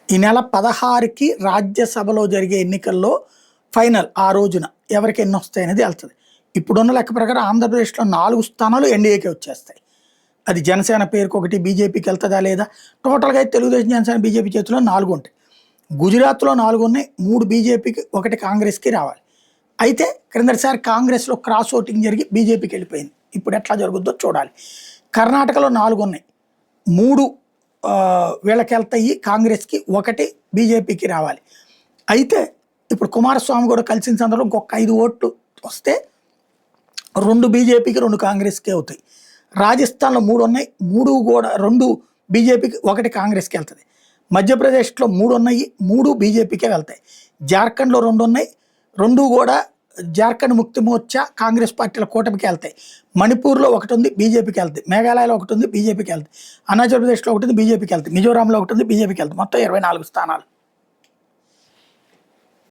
ఈ నెల 16కి రాజ్యసభలో జరిగే ఎన్నికల్లో ఫైనల్ ఆ రోజున ఎవరికి ఎన్ని వస్తాయనేది వెళ్తుంది. ఇప్పుడున్న లెక్క ప్రకారం ఆంధ్రప్రదేశ్లో 4 స్థానాలు ఎన్డీఏకే వచ్చేస్తాయి. అది జనసేన పేరుకి ఒకటి బీజేపీకి వెళ్తుందా లేదా? టోటల్‌గా అయితే తెలుగుదేశం, జనసేన, బీజేపీ చేతిలో 4 ఉంటాయి. గుజరాత్‌లో 4 ఉన్నాయి. 3 బీజేపీకి, 1 కాంగ్రెస్‌కి రావాలి. అయితే క్రిందటిసారి కాంగ్రెస్‌లో క్రాస్ ఓటింగ్ జరిగి బీజేపీకి వెళ్ళిపోయింది. ఇప్పుడు ఎట్లా జరుగుద్దో చూడాలి. కర్ణాటకలో 4 ఉన్నాయి. 3 వీళ్ళకెళ్తాయి కాంగ్రెస్‌కి, 1 బీజేపీకి రావాలి. అయితే ఇప్పుడు కుమారస్వామి కూడా కలిసిన సందర్భంలో ఇంకొక 5 ఓట్లు వస్తే 2 బీజేపీకి, 2 కాంగ్రెస్‌కి అవుతాయి. రాజస్థాన్‌లో 3 ఉన్నాయి. 3 కూడా 2 బీజేపీకి, 1 కాంగ్రెస్‌కి వెళ్తది. మధ్యప్రదేశ్‌లో 3 ఉన్నాయి. 3 బీజేపీకే వెళ్తాయి. జార్ఖండ్‌లో 2 ఉన్నాయి. 2 కూడా జార్ఖండ్ ముక్తి మోర్చా, కాంగ్రెస్ పార్టీల కూటమికి వెళ్తాయి. మణిపూర్‌లో 1 ఉంది, బీజేపీకి వెళ్తాయి. మేఘాలయలో 1 ఉంది, బీజేపీకి వెళ్తాయి. అరుణాచల్ ప్రదేశ్‌లో 1 ఉంది, బీజేపీకి వెళ్తాయి. మిజోరాంలో 1 ఉంది, బీజేపీకి వెళ్తాయి. మొత్తం 24 స్థానాలు.